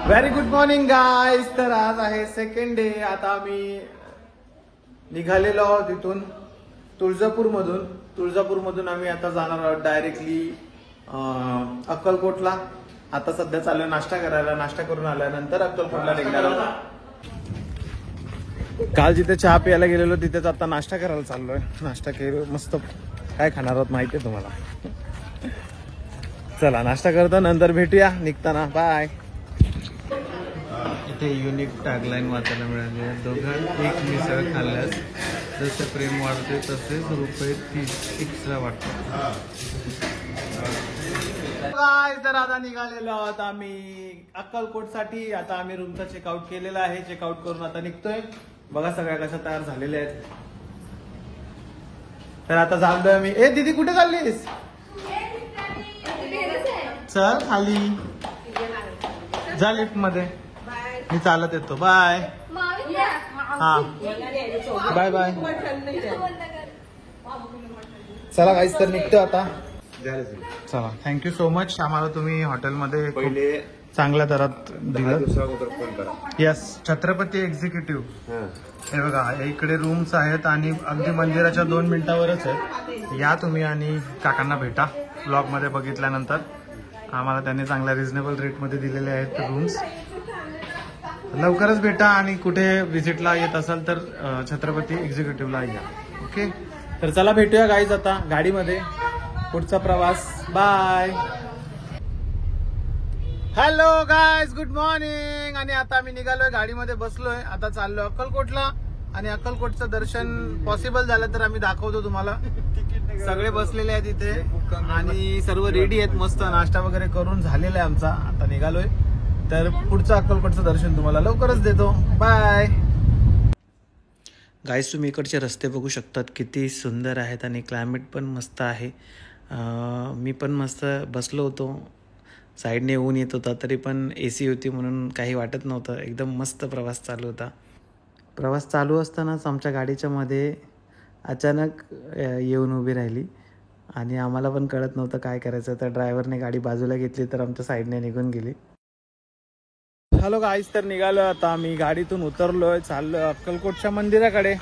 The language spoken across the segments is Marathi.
Very good morning guys. तर आज आहे सेकंड डे. आता आम्ही निघालेलो आहोत इथून तुळजापूरमधून आम्ही आता जाणार आहोत डायरेक्टली अक्कलकोटला. आता सध्या चालू नाश्ता करायला. नाश्ता करून आल्यानंतर अक्कलकोटला निघणार आहोत. काल जिथे चहा प्यायला गेलेलो तिथेच आता नाश्ता करायला चाललोय. नाश्ता केलो मस्त. काय खाणार आहोत माहितीये तुम्हाला. चला नाश्ता करतो, नंतर भेटूया निघताना. बाय. इथे युनिक टॅगलाईन वाचायला मिळाली. दोघं एक मिसळ खाल्ल्यास जसे प्रेम वाढते तसेच ₹30 एक्स्ट्रा वाटतात. तर आता निघालेलो आहोत आम्ही अक्कलकोटसाठी. आता आम्ही रूमचा चेकआउट केलेला आहे. चेकआउट करून आता निघतोय. बघा सगळ्या कशा तयार झालेल्या आहेत. तर आता चाललोय आम्ही. ए दीदी कुठे चाललीस? चल खाली जा लिफ्ट मध्ये. मी चालत येतो. बाय. हा बाय बाय. चला काहीच तर निघतो आता. चला थँक्यू सो मच. आम्हाला तुम्ही हॉटेलमध्ये पहिले चांगल्या दरात दिलं. Yes Chhatrapati executive. हे बघा इकडे रूम्स आहेत आणि अगदी मंदिराच्या 2 मिनिटावरच आहेत. या तुम्ही आणि काकांना भेटा. ब्लॉग मध्ये बघितल्यानंतर आम्हाला त्यांनी चांगल्या रिझनेबल रेटमध्ये दिलेले आहेत रूम्स. लवकरच भेटा आणि कुठे व्हिजिटला येत असाल तर छत्रपती एक्झिक्युटिव्हला या. ओके तर चला भेटूया गाईज आता गाडीमध्ये. पुढचा प्रवास. Bye. Hello guys good morning. आणि आता आम्ही निघालोय गाडीमध्ये बसलोय. आता चाललोय अक्कलकोटला. आणि अक्कलकोटचं दर्शन पॉसिबल झालं तर आम्ही दाखवतो तुम्हाला. सगळे बसलेले आहेत इथे आणि सर्व रेडी आहेत. मस्त नाश्ता वगैरे करून झालेला आहे आमचा. आता निघालोय. तर पुढचं अक्कलकोटचं दर्शन तुम्हाला लवकरच देतो. बाय. गाईस तुम्ही इकडचे रस्ते बघू शकतात किती सुंदर आहेत आणि क्लायमेट पण मस्त आहे. मी पण मस्त बसलो होतो. साईडने ऊन येत होता तरी पण AC होती म्हणून काही वाटत नव्हतं. एकदम मस्त प्रवास चालू होता. प्रवास चालू असतानाच आमच्या गाडीच्या मध्ये अचानक येऊन उभी राहिली आणि आम्हाला पण कळत नव्हतं काय करायचं. तर ड्रायव्हरने गाडी बाजूला घेतली तर आमच्या साईडने निघून गेली. हॅलो गाईस तर निघालो आता आम्ही. गाडीतून उतरलोय. चाललोय अक्कलकोटच्या मंदिराकडे.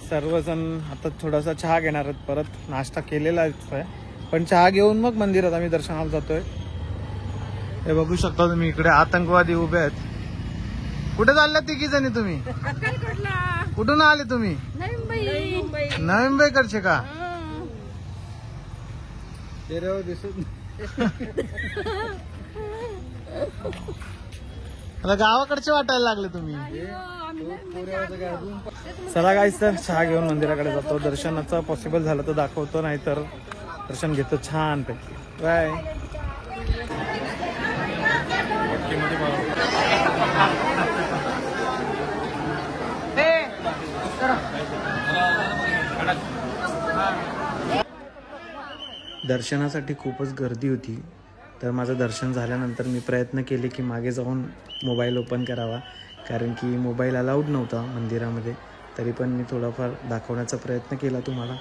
सर्वजण आता थोडासा चहा घेणार आहेत. परत नाश्ता केलेला आहे पण चहा घेऊन मग मंदिरात आम्ही दर्शनाला जातोय. हे बघू शकता तुम्ही इकडे आतंकवादी उभे आहेत. कुठे चालल्या तिघी जणी तुम्ही? कुठून आले तुम्ही? नवी मुंबईकडचे का? आता गावाकडचे वाटायला लागले तुम्ही. चला गाईस तर चहा घेऊन मंदिराकडे जातो. दर्शनाचं पॉसिबल झालं तर दाखवतो, नाहीतर दर्शन घेतो छान पैकी. बाय. दर्शनासाठी खूपच गर्दी होती. तर माझं दर्शन झाल्यानंतर मी प्रयत्न केले की मागे जाऊन मोबाईल ओपन करावा, कारण की मोबाईल अलाउड नव्हता मंदिरामध्ये. तरी पण मी थोडाफार दाखवण्याचा प्रयत्न केला तुम्हाला.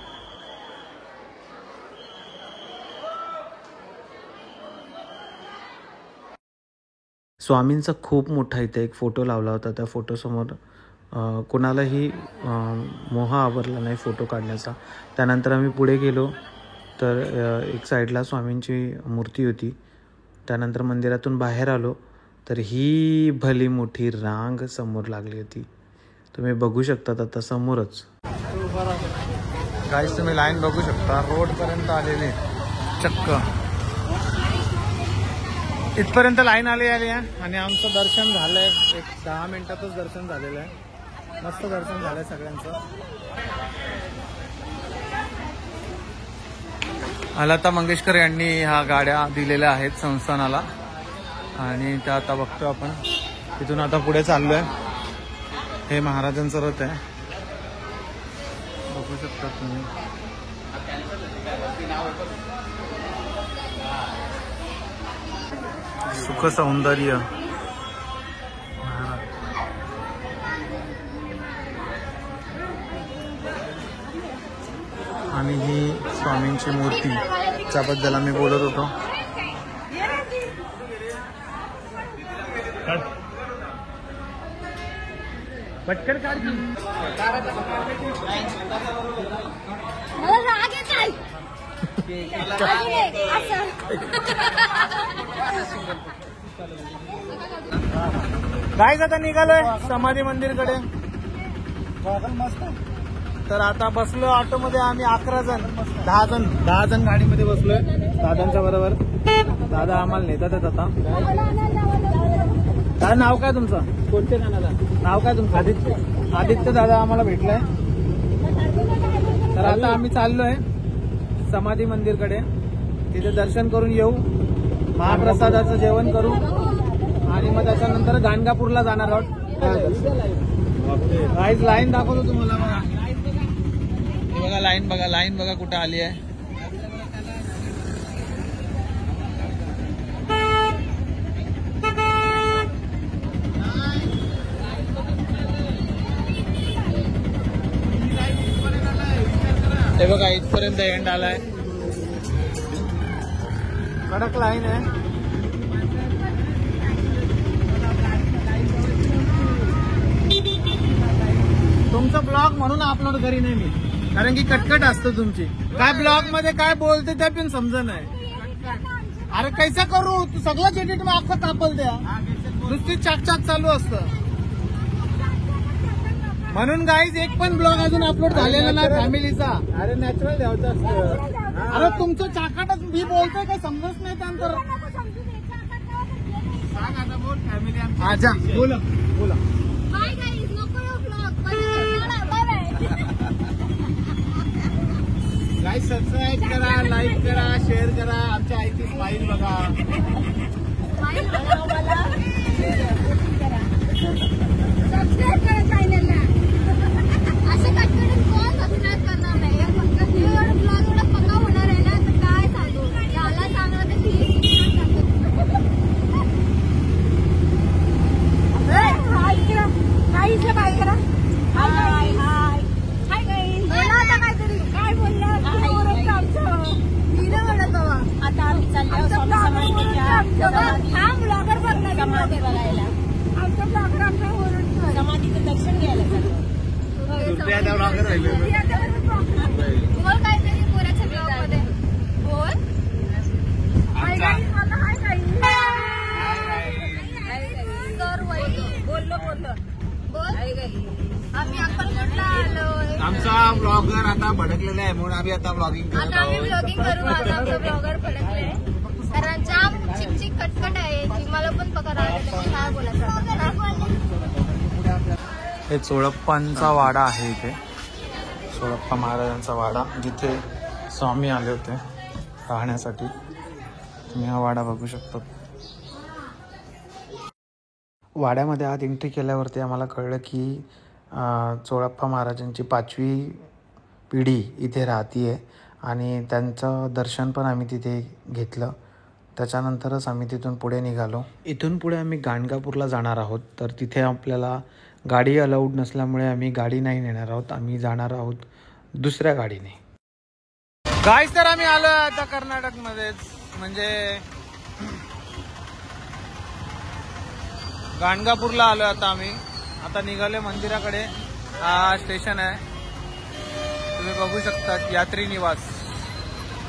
स्वामींचा खूप मोठा इथे एक फोटो लावला होता. त्या फोटोसमोर कोणालाही मोह आवरला नाही फोटो काढण्याचा. त्यानंतर आम्ही पुढे गेलो तर एक साईडला स्वामींची मूर्ती होती. त्यानंतर मंदिरातून बाहेर आलो तर ही भली मोठी रांग समोर लागली होती. तुम्ही बघू शकता आता समोरच. गाईस तुम्ही लाईन बघू शकता. रोडपर्यंत आलेले चक्क इथपर्यंत लाईन आली आहे. आणि आमचं दर्शन झालंय. एक 10 मिनिटातच दर्शन झालेलं आहे. मस्त दर्शन झालंय सगळ्यांचं. लता मंगेशकर यांनी ह्या गाड्या दिलेल्या आहेत संस्थानाला आणि त्या आता बघतो आपण. तिथून आता पुढे चाललोय. हे महाराजांचं रथ आहे. बघू शकता तुम्ही. सुख सौंदर्य. आणि ही स्वामींची मूर्ती ज्याबद्दल आम्ही बोलत होतो. पटकन काढ. मला राग येत आहे. काय आता निघालोय समाधी मंदिरकडे. मस्त. तर आता बसलो ऑटो मध्ये आम्ही 11 जण 10 जण गाडीमध्ये बसलोय दादांच्या बरोबर. दादा आम्हाला नेतात आता. दादा नाव काय तुमचं? कोणते नाव काय तुमचं? आदित्य दादा आम्हाला भेटलाय. तर आता आम्ही चाललोय समाधी मंदिरकडे. तिथे दर्शन करून येऊ, महाप्रसादाचं जेवण करू आणि मग त्याच्यानंतर गाणगापूरला जाणार आहोत. लाईन दाखवतो तुम्हाला. बघा लाईन बघा कुठे आली आहे. हे बघा इथपर्यंत एंड आलाय. कडक लाईन आहे. तुमचं ब्लॉग म्हणून अपलोड करी नाही मी, कारण की कटकट असतं तुमची. काय ब्लॉग मध्ये काय बोलते ते पण समज नाही. अरे कैसा करू तू सगळंच एडिट मग अख्खं कापल द्या. नुसती चाक चालू असतं. म्हणून गाईज एक पण ब्लॉग अजून अपलोड झालेला नाही फॅमिलीचा. अरे नॅचरल द्यायचं असतं. अरे तुमचं चाकाटच मी बोलतोय काय समजत नाही त्यानंतर. अच्छा बोला. गाईज सबस्क्राईब करा, लाईक करा, शेअर करा. आमच्या आईची स्माईल बघा. सबस्क्राईब करा चॅनलला. असं कटकटून कोण सबस्क्राईब करणार नाही. फक्त ब्लॉग एवढा पक्का होणार आहे ना तर काय सांगू. याला सांगणार तर हाय करा. काहीच बाय करा. हाय हाय हाय गाईज. बोला आता काहीतरी. काय बोलला मी ना म्हणत आता आम्ही चाललो हा ब्लॉगर बघणार बघायला. आमचा ब्लॉगर आमच्या ओरडतो समाधीचं दर्शन घ्यायला चाललो. बोल काहीतरी पोराच्या ब्लॉग मध्ये बोल. Hi guys. मला हाय गाईज. सर वैली बोललो बोल. Hi guys. आम्ही अक्कलकोटला आलोय. आमचा ब्लॉगर आता भडकलेला आहे म्हणून आम्ही आता ब्लॉगिंग करत आता आम्ही ब्लॉगिंग करू. आता आमचा ब्लॉगर भडकलाय कारण जाम चिकचिक कटकट आहे. मला पण पकड आले काय बोलायचं. हे चोळप्पांचा वाडा आहे. इथे चोळप्पा महाराजांचा वाडा जिथे स्वामी आले होते राहण्यासाठी. तुम्ही हा वाडा बघू शकता. वाड्यामध्ये आत एंट्री केल्यावरती आम्हाला कळलं की चोळप्पा महाराजांची 5वी पिढी इथे राहतीये आणि त्यांचं दर्शन पण आम्ही तिथे घेतलं. त्याच्यानंतरच आम्ही तिथून पुढे निघालो. इथून पुढे आम्ही गाणगापूरला जाणार आहोत. तर तिथे आपल्याला गाडी अलाउड नसल्यामुळे आम्ही गाडी नाही नेणार आहोत. आम्ही जाणार आहोत दुसऱ्या गाडीने. गाईस तर आम्ही आलो आता कर्नाटकमध्येच, म्हणजे गाणगापूरला आलो आता आम्ही. आता निघाले मंदिराकडे. हा स्टेशन आहे तुम्ही बघू शकता, यात्री निवास.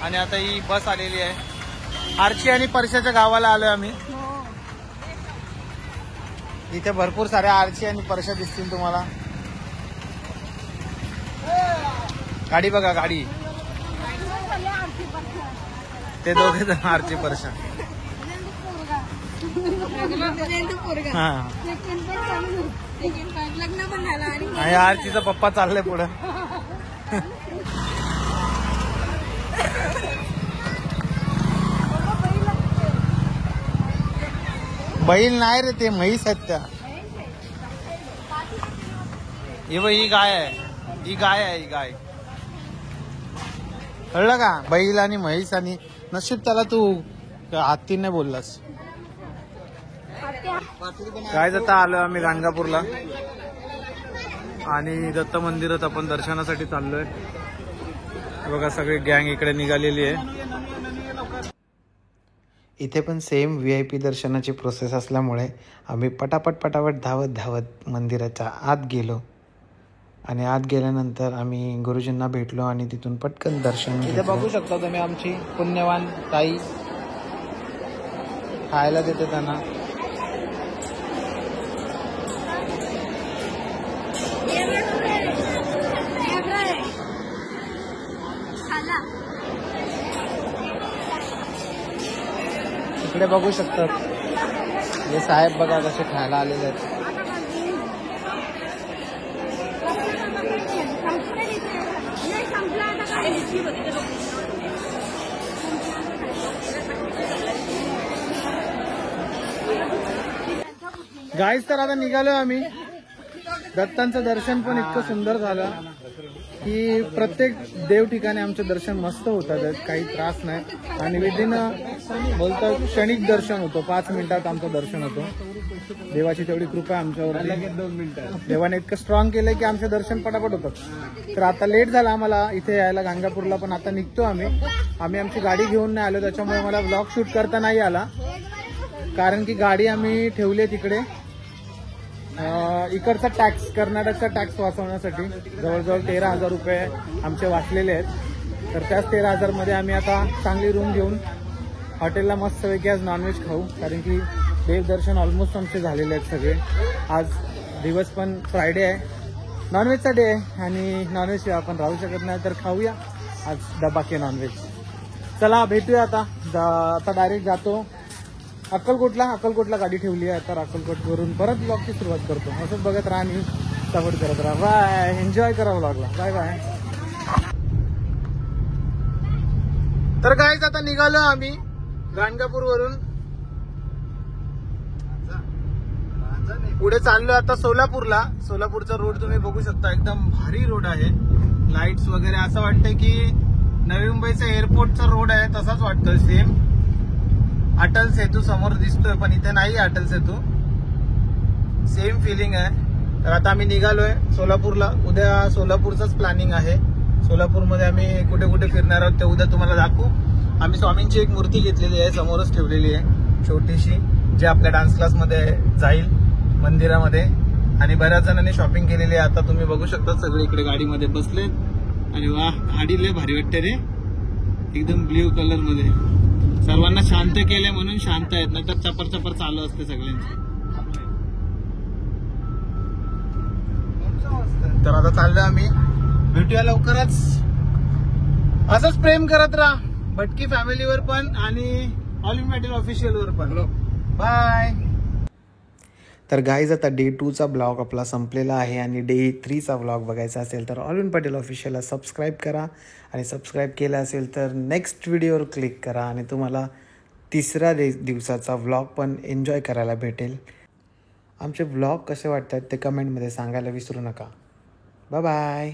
आणि आता ही बस आलेली आहे. आरची आणि परशाच्या गावाला आलोय आम्ही. इथे भरपूर साऱ्या आरची आणि परशा दिसतील तुम्हाला. गाडी बघा गाडी. ते दोघे जण आरची परशा. आणि आरचीचा पप्पा चाललाय पुढे. बैल नाही रे, ते म्हैस आहेत त्या. ही गाय आहे, ही गाय. कळलं का? बैल आणि म्हैस. आणि नशीब त्याला तू हत्तीने बोललास. काय आता आलो आम्ही गाणगापूरला आणि दत्त मंदिरात आपण दर्शनासाठी चाललोय. बघा सगळी गँग इकडे निघालेली आहे. इथे पण सेम VIP दर्शनाची प्रोसेस असल्यामुळे आम्ही पटापट धावत मंदिराच्या आत गेलो आणि आत गेल्यानंतर आम्ही गुरुजींना भेटलो आणि तिथून पटकन दर्शन घेतलं. इथे बघू शकता तुम्ही आमची पुण्यवान ताई खायला देते त्यांना. इकडे बघू शकतात हे साहेब बघा कसे खायला आलेले आहेत. गाईज तर आता निघालोय आम्ही. दत्तांचं दर्शन पण इतकं सुंदर झालं की प्रत्येक देव ठिकाणी आमचं दर्शन मस्त होतं, काही त्रास नाही आणि विदिन बोलतात क्षणिक दर्शन होतं. 5 मिनिटात आमचं दर्शन होतं. देवाची तेवढी कृपा आहे आमच्यावर. देवाने इतकं स्ट्रॉंग केलंय की आमचं दर्शन पटापट होतं. तर आता लेट झाला आम्हाला इथे यायला गाणगापूरला, पण आता निघतो आम्ही आमची गाडी घेऊन नाही आलो, त्याच्यामुळे मला व्लॉग शूट करता नाही आला. कारण की गाडी आम्ही ठेवली आहे तिकडे इकडचा टॅक्स, कर्नाटकचा टॅक्स वाचवण्यासाठी. जवळजवळ 13,000 रुपये आमचे वाचलेले आहेत. तर त्याच 13,000 मध्ये आम्ही आता चांगली रूम घेऊन हॉटेलला मस्तपैकी आज नॉनव्हेज खाऊ. कारण की देवदर्शन ऑलमोस्ट आमचे झालेले आहेत सगळे. आज दिवस पण फ्रायडे आहे, नॉनव्हेजचा डे आहे आणि नॉनव्हेज आपण राहू शकत नाही, तर खाऊया आज डबाके नॉनव्हेज. चला भेटूया आता डायरेक्ट जातो अक्कलकोटला गाडी ठेवली आहे. तर अक्कलकोटवरून परत ब्लॉगची सुरुवात करतो. असंच बघत राहा आणि सपोर्ट करत राहा. बाय, एन्जॉय करा ब्लॉगला. Bye bye. तर गाईज आता निघालो आम्ही गाणगापूर वरून. पुढे चाललो आता सोलापूरला. सोलापूरचा रोड तुम्ही बघू शकता, एकदम भारी रोड आहे. लाईट्स वगैरे असं वाटतंय की नवी मुंबईचा एअरपोर्टचा रोड आहे तसाच वाटतोय सेम. अटल सेतू समोर दिसतोय पण इथे नाही अटल सेतू. सेम फिलिंग आहे. तर आता आम्ही निघालोय सोलापूरला. उद्या सोलापूरचाच प्लॅनिंग आहे. सोलापूरमध्ये आम्ही कुठे कुठे फिरणार आहोत ते उद्या तुम्हाला दाखवू. आम्ही स्वामींची एक मूर्ती घेतलेली आहे, समोरच ठेवलेली आहे छोटीशी, जी आपल्या डान्स क्लासमध्ये जाईल मंदिरामध्ये. आणि बऱ्याच जणांनी शॉपिंग केलेली आहे. आता तुम्ही बघू शकता सगळे इकडे गाडीमध्ये बसलेत आणि वा, गाडी लय भारी वाटते रे, एकदम ब्ल्यू कलर मध्ये. सर्वांना शांत केलंय म्हणून शांत आहेत, नाही तर चपर चालू असते सगळ्यांची. तर आता चाललोय आम्ही. भेटूया लवकरच. असंच प्रेम करत राहा भटकी फॅमिलीवर पण आणि ऑल इन पाटील ऑफिशियल वर पण. बाय. तर गाईज आता डे 2चा ब्लॉग आपला संपलेला आहे आणि डे 3चा ब्लॉग बघायचा असेल तर ऑल इन पाटील ऑफिशियलला सबस्क्राईब करा आणि सबस्क्राईब केलं असेल तर नेक्स्ट व्हिडिओवर क्लिक करा आणि तुम्हाला 3ऱ्या दिवसाचा व्लॉग पण एन्जॉय करायला भेटेल. आमचे व्लॉग कसे वाटतात ते कमेंटमध्ये सांगायला विसरू नका. Bye bye.